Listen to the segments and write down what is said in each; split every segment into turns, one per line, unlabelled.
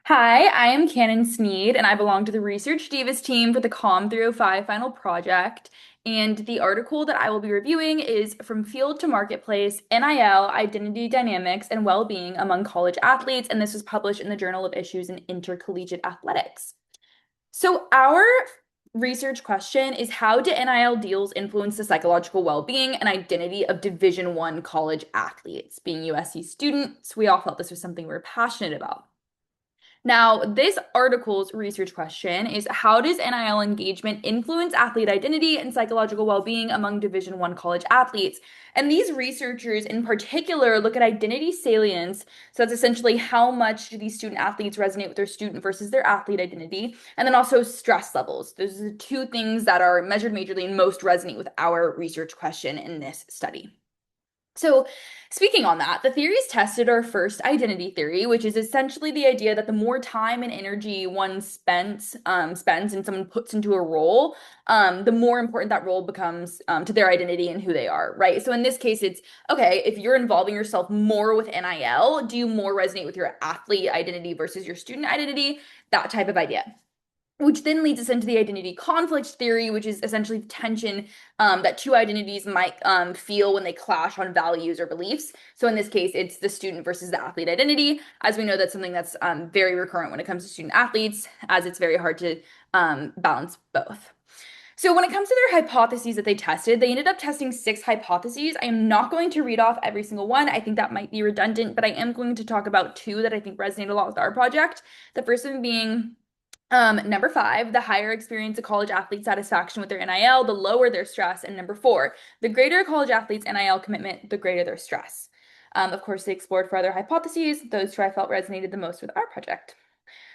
Hi, I am Cannon Sneed, and I belong to the Research Divas team for the COM 305 final project. And the article that I will be reviewing is From Field to Marketplace, NIL, Identity Dynamics, and Well-Being Among College Athletes, and this was published in the Journal of Issues in Intercollegiate Athletics. So our research question is how do NIL deals influence the psychological well-being and identity of Division I college athletes? Being USC students, we all felt this was something we were passionate about. Now, this article's research question is how does NIL engagement influence athlete identity and psychological well-being among Division I college athletes? And these researchers in particular look at identity salience. So that's essentially how much do these student athletes resonate with their student versus their athlete identity, and then also stress levels. Those are the two things that are measured majorly and most resonate with our research question in this study. So, speaking on that, the theories tested are first identity theory, which is essentially the idea that the more time and energy one spends and someone puts into a role, the more important that role becomes to their identity and who they are, right? So in this case, it's okay, if you're involving yourself more with NIL, do you more resonate with your athlete identity versus your student identity? That type of idea, which then leads us into the identity conflict theory, which is essentially the tension that two identities might feel when they clash on values or beliefs. So in this case, it's the student versus the athlete identity. As we know, that's something that's very recurrent when it comes to student athletes, as it's very hard to balance both. So when it comes to their hypotheses that they tested, they ended up testing 6 hypotheses. I am not going to read off every single one. I think that might be redundant, but I am going to talk about 2 that I think resonate a lot with our project. The first one being number 5, the higher experience a college athlete's satisfaction with their NIL, the lower their stress. And number 4, the greater a college athlete's NIL commitment, the greater their stress. Of course, they explored further hypotheses. Those 2 I felt resonated the most with our project.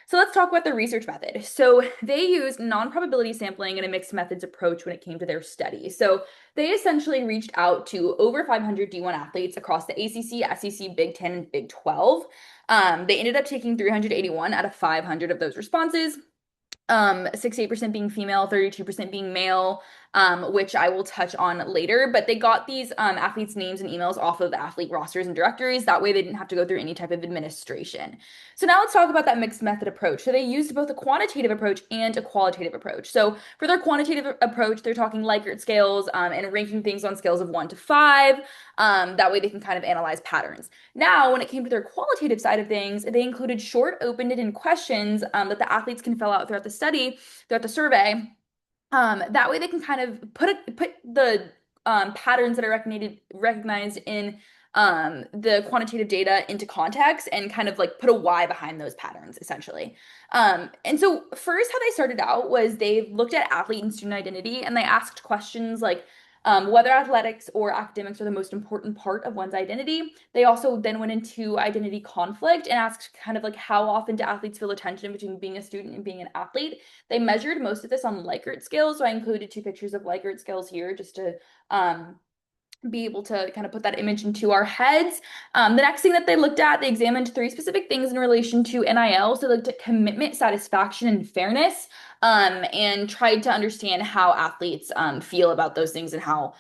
So let's talk about the research method. So they used non-probability sampling and a mixed methods approach when it came to their study. So they essentially reached out to over 500 D1 athletes across the ACC, SEC, Big Ten, and Big 12. They ended up taking 381 out of 500 of those responses. 68% being female, 32% being male, which I will touch on later. But they got these athletes' names and emails off of athlete rosters and directories. That way they didn't have to go through any type of administration. So now let's talk about that mixed method approach. So they used both a quantitative approach and a qualitative approach. So for their quantitative approach, they're talking Likert scales and ranking things on scales of 1 to 5. That way they can kind of analyze patterns. Now, when it came to their qualitative side of things, they included short, open-ended questions that the athletes can fill out throughout the study, throughout the survey. That way they can kind of put the patterns that are recognized in the quantitative data into context and kind of like put a why behind those patterns, essentially. And so first, how they started out was they looked at athlete and student identity and they asked questions like whether athletics or academics are the most important part of one's identity. They also then went into identity conflict and asked kind of like how often do athletes feel a tension between being a student and being an athlete. They measured most of this on Likert scales, so I included 2 pictures of Likert scales here just to be able to kind of put that image into our heads. The next thing that they looked at, they examined 3 specific things in relation to NIL. So they looked at commitment, satisfaction, and fairness, and tried to understand how athletes feel about those things and how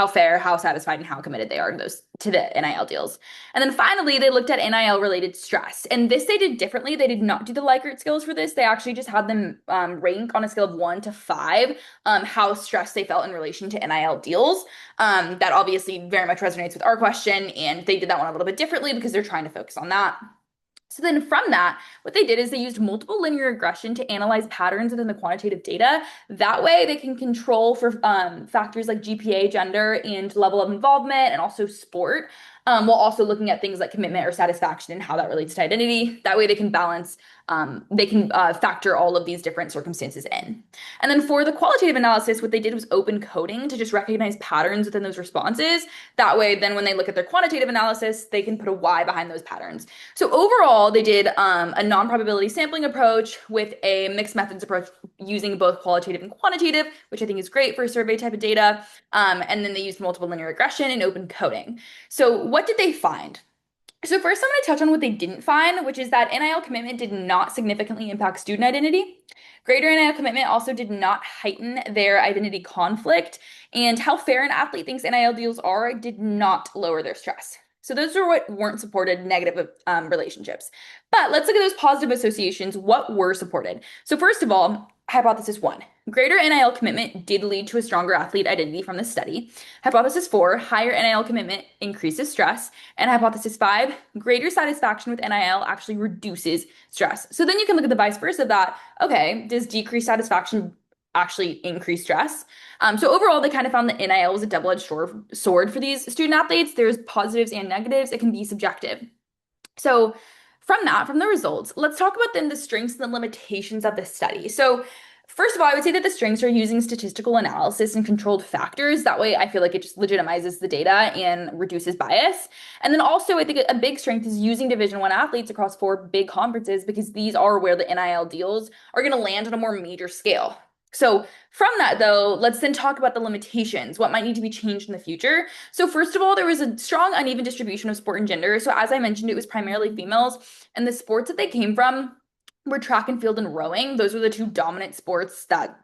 fair, how satisfied, and how committed they are to the NIL deals. And then finally, they looked at NIL related stress. And this they did differently. They did not do the Likert scales for this. They actually just had them rank on a scale of 1 to 5 how stressed they felt in relation to NIL deals. That obviously very much resonates with our question, and they did that one a little bit differently because they're trying to focus on that. So then from that, what they did is they used multiple linear regression to analyze patterns within the quantitative data. That way they can control for factors like GPA, gender, and level of involvement, and also sport, while also looking at things like commitment or satisfaction and how that relates to identity. That way they can balance, they can factor all of these different circumstances in. And then for the qualitative analysis, what they did was open coding to just recognize patterns within those responses. That way, then when they look at their quantitative analysis, they can put a why behind those patterns. So overall, they did a non-probability sampling approach with a mixed methods approach using both qualitative and quantitative, which I think is great for a survey type of data. And then they used multiple linear regression and open coding. So what did they find? So first, I'm going to touch on what they didn't find, which is that NIL commitment did not significantly impact student identity. Greater NIL commitment also did not heighten their identity conflict, and how fair an athlete thinks NIL deals are did not lower their stress. So those are what weren't supported, negative relationships. But let's look at those positive associations. What were supported? So first of all, hypothesis one, greater NIL commitment did lead to a stronger athlete identity from the study. Hypothesis four, higher NIL commitment increases stress. And hypothesis five, greater satisfaction with NIL actually reduces stress. So then you can look at the vice versa of that. Okay, does decreased satisfaction actually increase stress? So overall, they kind of found that NIL was a double-edged sword for these student athletes. There's positives and negatives. It can be subjective. So from the results, let's talk about then the strengths and the limitations of the study. So first of all, I would say that the strengths are using statistical analysis and controlled factors. That way, I feel like it just legitimizes the data and reduces bias. And then also, I think a big strength is using Division One athletes across four big conferences because these are where the NIL deals are going to land on a more major scale. So from that, though, let's then talk about the limitations, what might need to be changed in the future. So first of all, there was a strong uneven distribution of sport and gender. So as I mentioned, it was primarily females, and the sports that they came from were track and field and rowing. Those were the two dominant sports that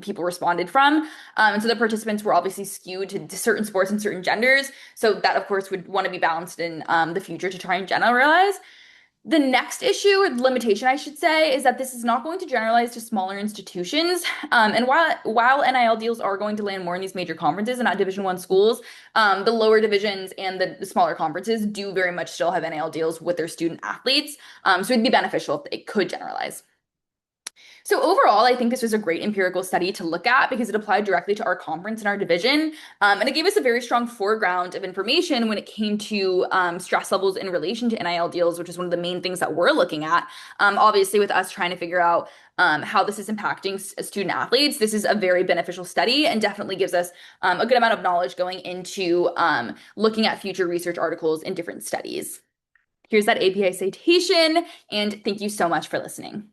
people responded from. And so the participants were obviously skewed to certain sports and certain genders. So that, of course, would want to be balanced in the future to try and generalize. The next issue, or limitation, I should say, is that this is not going to generalize to smaller institutions. And while NIL deals are going to land more in these major conferences and not Division One schools, the lower divisions and the smaller conferences do very much still have NIL deals with their student athletes. So it'd be beneficial if it could generalize. So overall, I think this was a great empirical study to look at because it applied directly to our conference and our division. And it gave us a very strong foreground of information when it came to stress levels in relation to NIL deals, which is one of the main things that we're looking at. Obviously, with us trying to figure out how this is impacting student athletes, this is a very beneficial study and definitely gives us a good amount of knowledge going into looking at future research articles in different studies. Here's that APA citation, and thank you so much for listening.